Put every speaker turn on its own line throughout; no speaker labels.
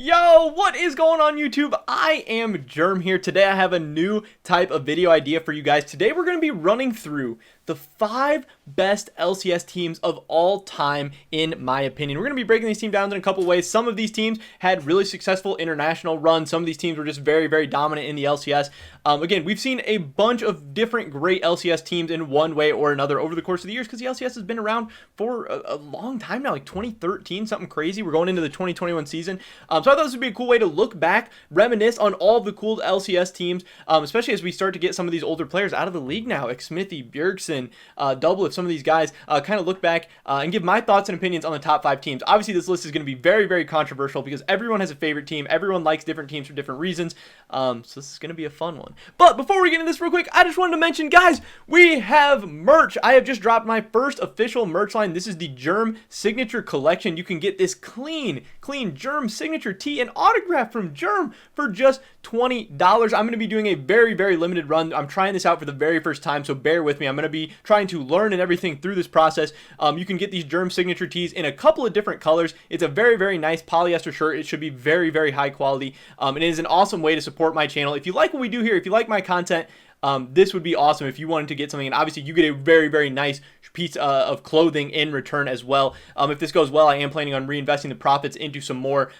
Yo, what is going on YouTube? I am Germ here. Today I have a new type of video idea for you guys. Today we're going to be running through the 5 best LCS teams of all time, in my opinion. We're going to be breaking these teams down in a couple ways. Some of these teams had really successful international runs. Some of these teams were just very, very dominant in the LCS. Again, we've seen a bunch of different great LCS teams in one way or another over the course of the years because the LCS has been around for a long time now, like 2013, something crazy. We're going into the 2021 season. So I thought this would be a cool way to look back, reminisce on all of the cool LCS teams, especially as we start to get some of these older players out of the league now, like Xmithie, Bjergsen, Doublelift, some of these guys, kind of look back and give my thoughts and opinions on the top 5 teams. Obviously, this list is going to be very, very controversial because everyone has a favorite team. Everyone likes different teams for different reasons. So this is going to be a fun one. But before we get into this real quick, I just wanted to mention, guys, we have merch. I have just dropped my first official merch line. This is the Germ Signature Collection. You can get this clean Germ Signature tee and autograph from Germ for just $20. I'm going to be doing a very, very limited run. I'm trying this out for the very first time, so bear with me. I'm going to be trying to learn and everything through this process. You can get these Germ Signature tees in a couple of different colors. It's a very, very nice polyester shirt. It should be very, very high quality. It is an awesome way to support my channel. If you like what we do here, if you like my content, this would be awesome if you wanted to get something, and obviously you get a very, very nice piece of clothing in return as well. If this goes well, I am planning on reinvesting the profits into some more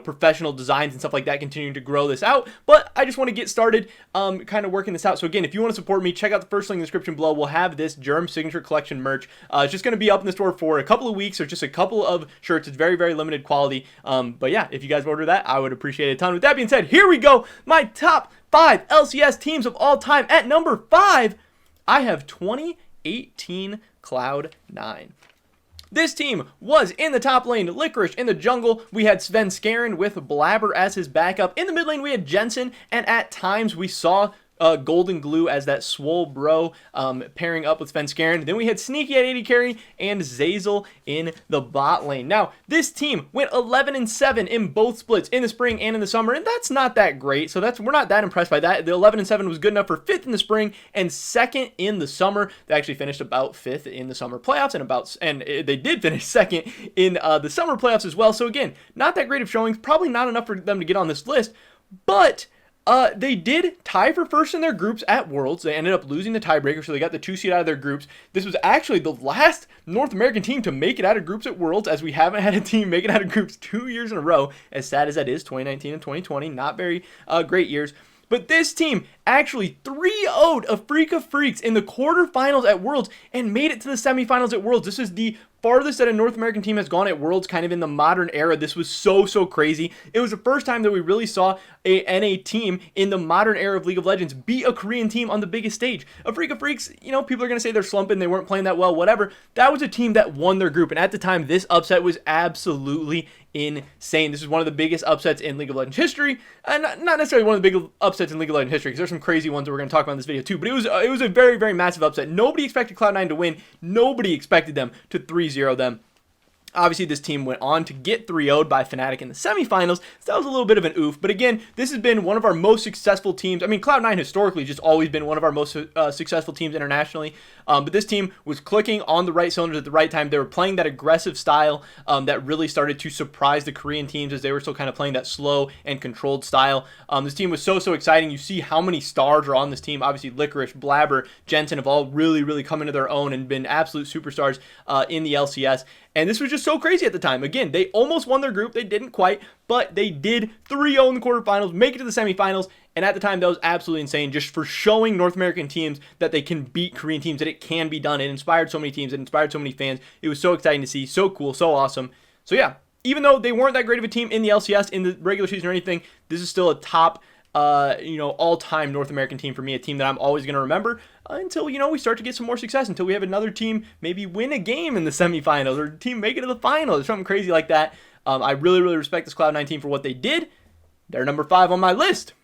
professional designs and stuff like that, continuing to grow this out. But I just want to get started kind of working this out. So again, if you want to support me, check out the first link in the description below. We'll have this Germ Signature Collection merch. It's just going to be up in the store for a couple of weeks, so just a couple of shirts. It's very, very limited quality. But yeah, if you guys order that, I would appreciate it a ton. With that being said, here we go. My top 5 LCS teams of all time. At number 5, I have 2018 Cloud9. This team was in the top lane, Licorice. In the jungle, we had Svenskeren with Blabber as his backup. In the mid lane, we had Jensen, and at times we saw Golden Glue as that swole bro, pairing up with Svenskeren. Then we had Sneaky at AD carry and Zeyzal in the bot lane. Now, this team went 11-7 in both splits, in the spring and in the summer, and that's not that great. So we're not that impressed by that. The 11-7 was good enough for 5th in the spring and 2nd in the summer. They actually finished about 5th in the summer playoffs and they did finish 2nd in the summer playoffs as well. So again, not that great of showings, probably not enough for them to get on this list, but they did tie for first in their groups at Worlds. They ended up losing the tiebreaker, so they got the 2 seed out of their groups. This was actually the last North American team to make it out of groups at Worlds, as we haven't had a team make it out of groups 2 years in a row. As sad as that is, 2019 and 2020, not very great years. But this team actually 3-0'd a Freak of Freaks in the quarterfinals at Worlds and made it to the semifinals at Worlds. This is the farthest that a North American team has gone at Worlds kind of in the modern era. This was so crazy. It was the first time that we really saw a NA team in the modern era of League of Legends beat a Korean team on the biggest stage. A Freak of Freaks, people are going to say they're slumping, they weren't playing that well, whatever. That was a team that won their group, and at the time, this upset was absolutely insane. This is one of the biggest upsets in League of Legends history, and not necessarily one of the big upsets in League of Legends history, because there's some crazy ones that we're going to talk about in this video too, but it was a very, very massive upset. Nobody expected Cloud9 to win. Nobody expected them to 3-0 them. Obviously, this team went on to get 3-0'd by Fnatic in the semifinals, so that was a little bit of an oof. But again, this has been one of our most successful teams. I mean, Cloud9 historically just always been one of our most successful teams internationally. But this team was clicking on the right cylinders at the right time. They were playing that aggressive style that really started to surprise the Korean teams, as they were still kind of playing that slow and controlled style. This team was so exciting. You see how many stars are on this team. Obviously, Licorice, Blabber, Jensen have all really come into their own and been absolute superstars in the LCS. And this was just so crazy at the time. Again, they almost won their group. They didn't quite, but they did 3-0 in the quarterfinals, make it to the semifinals. And at the time, that was absolutely insane, just for showing North American teams that they can beat Korean teams, that it can be done. It inspired so many teams. It inspired so many fans. It was so exciting to see, so cool, so awesome. So yeah, even though they weren't that great of a team in the LCS, in the regular season or anything, this is still a top all-time North American team for me, a team that I'm always going to remember until, we start to get some more success, until we have another team maybe win a game in the semifinals, or a team make it to the finals, or something crazy like that. I really respect this Cloud9 team for what they did. They're number 5 on my list.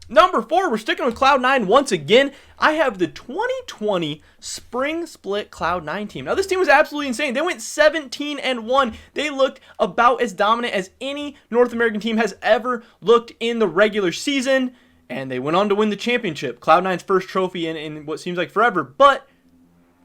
Number 4, we're sticking with Cloud9 once again. I have the 2020 Spring Split Cloud9 team. Now, this team was absolutely insane. They went 17-1. They looked about as dominant as any North American team has ever looked in the regular season, and they went on to win the championship. Cloud9's first trophy in what seems like forever, but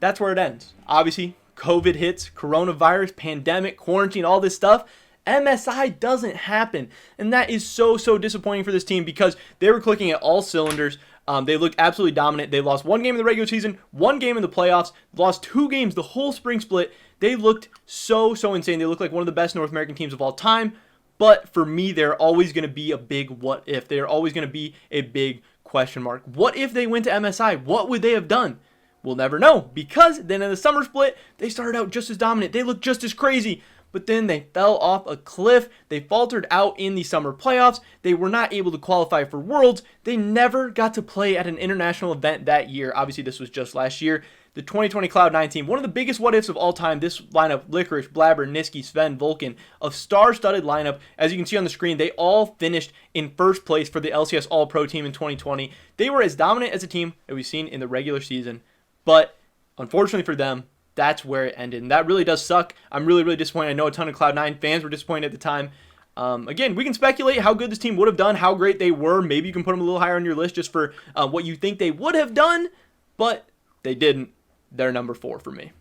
that's where it ends. Obviously, COVID hits, coronavirus, pandemic, quarantine, all this stuff, MSI doesn't happen, and that is so disappointing for this team because they were clicking at all cylinders. They looked absolutely dominant. They lost 1 game in the regular season, 1 game in the playoffs, lost 2 games the whole spring split. They looked so insane. They looked like one of the best North American teams of all time. But for me, they're always going to be a big what if. They're always going to be a big question mark. What if they went to MSI? What would they have done? We'll never know, because then in the summer split, they started out just as dominant. They looked just as crazy, but then they fell off a cliff. They faltered out in the summer playoffs. They were not able to qualify for Worlds. They never got to play at an international event that year. Obviously, this was just last year. The 2020 Cloud9 team, one of the biggest what-ifs of all time. This lineup, Licorice, Blabber, Niski, Sven, Vulcan, a star-studded lineup. As you can see on the screen, they all finished in first place for the LCS All-Pro team in 2020. They were as dominant as a team that we've seen in the regular season. But unfortunately for them, that's where it ended. And that really does suck. I'm really disappointed. I know a ton of Cloud9 fans were disappointed at the time. Again, we can speculate how good this team would have done, how great they were. Maybe you can put them a little higher on your list just for what you think they would have done. But they didn't. They're number 4 for me.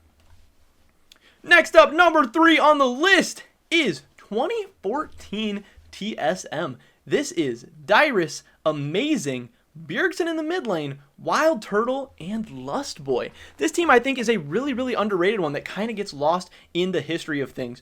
Next up, number 3 on the list is 2014 TSM. This is Dyrus, Amazing, Bjergsen in the mid lane, Wild Turtle, and Lust Boy. This team, I think, is a really underrated one that kind of gets lost in the history of things.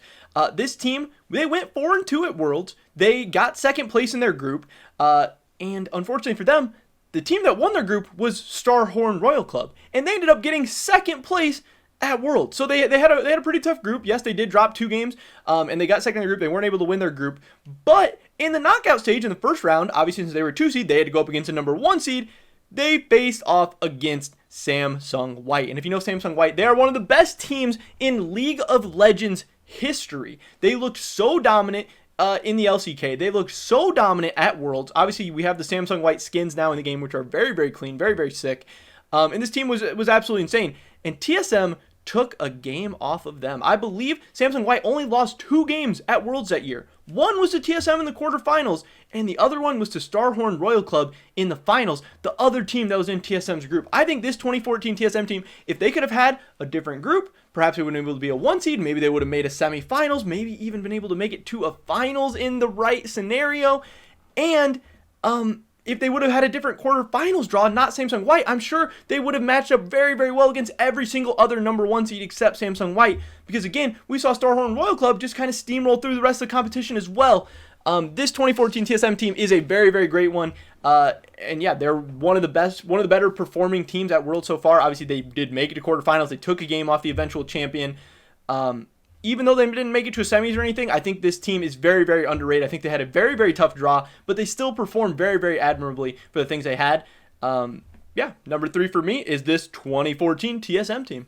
This team, they went 4-2 at Worlds. They got second place in their group, and unfortunately for them, the team that won their group was Starhorn Royal Club, and they ended up getting second place at Worlds. So they had a pretty tough group. Yes, they did drop 2 games, and they got second in their group. They weren't able to win their group, but in the knockout stage in the first round, obviously since they were 2 seed, they had to go up against a number 1 seed. They faced off against Samsung White, and if you know Samsung White, they are one of the best teams in League of Legends history. They looked so dominant in the LCK. They looked so dominant at Worlds. Obviously, we have the Samsung White skins now in the game, which are very clean, very sick. And this team was absolutely insane. And TSM took a game off of them. I believe Samsung White only lost 2 games at Worlds that year. One was to TSM in the quarterfinals, and the other one was to Starhorn Royal Club in the finals, the other team that was in TSM's group. I think this 2014 TSM team, if they could have had a different group, perhaps they would have been able to be a 1 seed, maybe they would have made a semifinals, maybe even been able to make it to a finals in the right scenario, and if they would have had a different quarterfinals draw, not Samsung White, I'm sure they would have matched up very well against every single other number 1 seed except Samsung White. Because again, we saw Starhorn Royal Club just kind of steamroll through the rest of the competition as well. This 2014 TSM team is a very great one. And yeah, they're one of the better performing teams at World so far. Obviously, they did make it to quarterfinals. They took a game off the eventual champion. Even though they didn't make it to a semis or anything, I think this team is very underrated. I think they had a very tough draw, but they still performed very admirably for the things they had. Yeah, number 3 for me is this 2014 TSM team.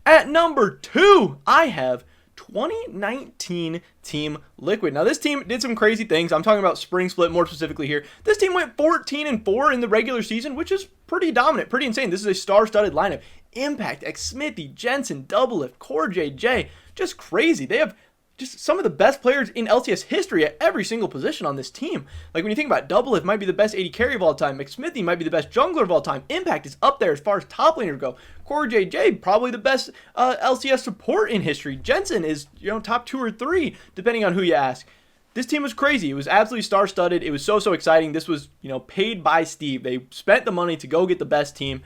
At number 2, I have 2019 Team Liquid. Now, this team did some crazy things. I'm talking about Spring Split more specifically here. This team went 14-4 in the regular season, which is pretty dominant, pretty insane. This is a star-studded lineup. Impact, X-Smithy, Jensen, Doublelift, Core JJ, just crazy. They have just some of the best players in LCS history at every single position on this team. Like when you think about Doublelift might be the best AD carry of all time, X-Smithy might be the best jungler of all time, Impact is up there as far as top laner go, Core JJ probably the best LCS support in history, Jensen is top 2 or 3 depending on who you ask. This team was crazy. It was absolutely star-studded. It was so exciting. This was paid by Steve. They spent the money to go get the best team.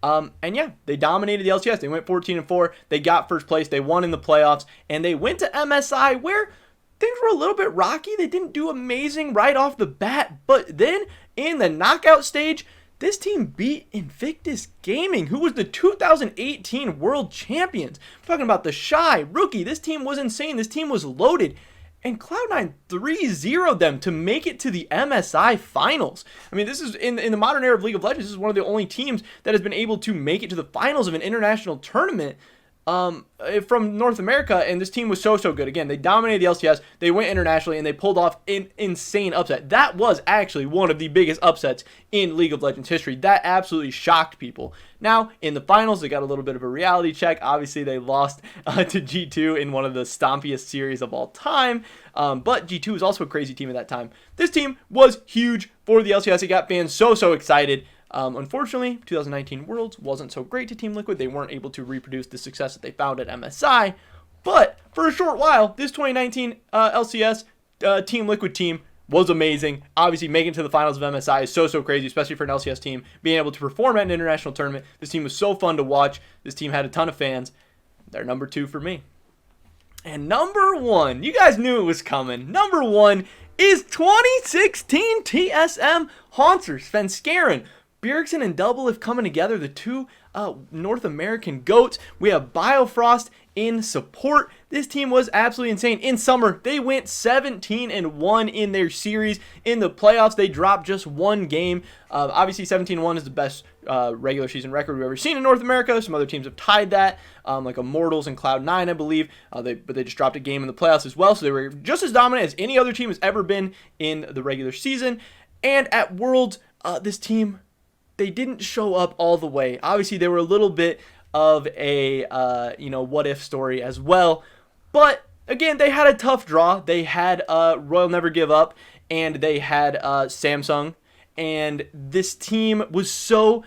And yeah, they dominated the LCS. They went 14-4. They got first place. They won in the playoffs. And they went to MSI where things were a little bit rocky. They didn't do amazing right off the bat. But then in the knockout stage, this team beat Invictus Gaming, who was the 2018 World Champions. I'm talking about the Shy rookie. This team was insane. This team was loaded. And Cloud9 3-0'd them to make it to the MSI finals. I mean, this is in the modern era of League of Legends, this is one of the only teams that has been able to make it to the finals of an international tournament from North America, and this team was so good. Again, they dominated the LCS, they went internationally, and they pulled off an insane upset. That was actually one of the biggest upsets in League of Legends history. That absolutely shocked people. Now, in the finals, they got a little bit of a reality check. Obviously, they lost to G2 in one of the stompiest series of all time, but G2 was also a crazy team at that time. This team was huge for the LCS. It got fans so excited. Unfortunately, 2019 Worlds wasn't so great to Team Liquid. They weren't able to reproduce the success that they found at MSI, But for a short while, this 2019 LCS Team Liquid team was amazing. Obviously, making it to the finals of MSI is so crazy, especially for an LCS team. Being able to perform at an international tournament, this team was so fun to watch. This team had a ton of fans. They're number 2 for me. And number 1, you guys knew it was coming. Number 1 is 2016 TSM Hauntzer, Svenskeren, Bjergsen, and Doublelift coming together. The two North American GOATs. We have Biofrost in support. This team was absolutely insane. In summer, they went 17-1 in their series. In the playoffs, they dropped just one game. Obviously, 17-1 is the best regular season record we've ever seen in North America. Some other teams have tied that, like Immortals and Cloud9, I believe. But they just dropped a game in the playoffs as well, so they were just as dominant as any other team has ever been in the regular season. And at Worlds, this team, they didn't show up all the way. Obviously, they were a little bit of a what if story as well, but again, they had a tough draw. They had Royal Never Give Up, and they had Samsung, and this team was so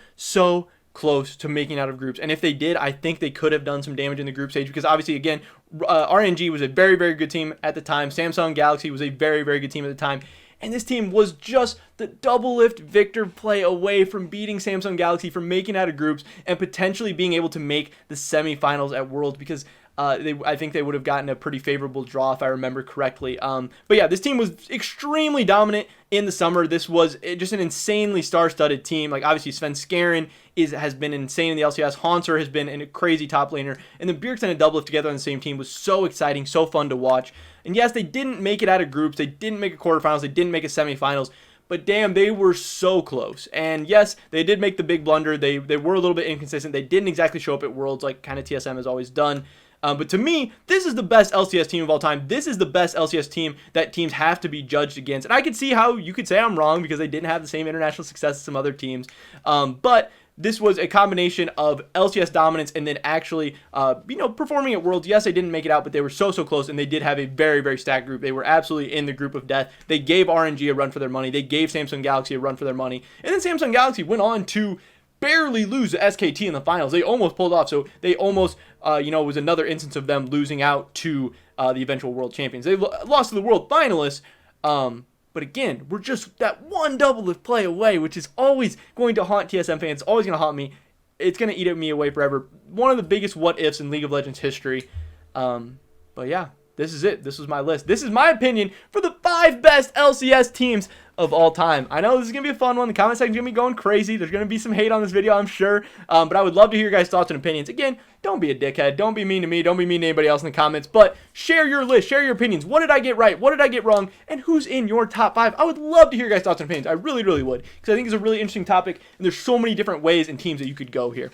close to making out of groups. And if they did, I think they could have done some damage in the group stage, because obviously, again, RNG was a very good team at the time. Samsung Galaxy was a very good team at the time. And this team was just the Doublelift Victor play away from beating Samsung Galaxy, from making out of groups, and potentially being able to make the semifinals at Worlds, because I think they would have gotten a pretty favorable draw if I remember correctly. But yeah, this team was extremely dominant in the summer. This was just an insanely star-studded team. Like, obviously, Svenskeren has been insane in the LCS. Hauntzer has been a crazy top laner. And then Bjergsen and Doublelift together on the same team was so exciting, so fun to watch. And yes, they didn't make it out of groups. They didn't make a quarterfinals. They didn't make a semifinals. But damn, they were so close. And yes, they did make the big blunder. They were a little bit inconsistent. They didn't exactly show up at Worlds like kind of TSM has always done. But to me, this is the best LCS team of all time. This is the best LCS team that teams have to be judged against. And I could see how you could say I'm wrong, because they didn't have the same international success as some other teams. But this was a combination of LCS dominance and then actually, performing at Worlds. Yes, they didn't make it out, but they were so close, and they did have a very stacked group. They were absolutely in the group of death. They gave RNG a run for their money. They gave Samsung Galaxy a run for their money. And then Samsung Galaxy went on to barely lose to SKT in the finals. They almost pulled off, so they almost, was another instance of them losing out to the eventual world champions. They lost to the world finalists, but again, we're just that one Doublelift play away, which is always going to haunt TSM fans. It's always going to haunt me. It's going to eat at me away forever. One of the biggest what-ifs in League of Legends history. But yeah, this is it. This was my list. This is my opinion for the 5 best LCS teams of all time. I know this is going to be a fun one. The comment section's going to be going crazy. There's going to be some hate on this video, I'm sure. But I would love to hear your guys' thoughts and opinions. Again, don't be a dickhead. Don't be mean to me. Don't be mean to anybody else in the comments. But share your list. Share your opinions. What did I get right? What did I get wrong? And who's in your top 5? I would love to hear your guys' thoughts and opinions. I really would. Because I think it's a really interesting topic. And there's so many different ways and teams that you could go here.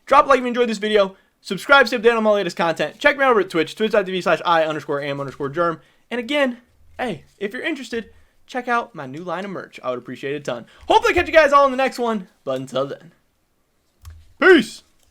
Drop a like if you enjoyed this video. Subscribe to stay updated on my latest content. Check me out over at Twitch. Twitch.tv/I_am_germ. And again, hey, if you're interested, check out my new line of merch. I would appreciate it a ton. Hopefully I catch you guys all in the next one. But until then, peace.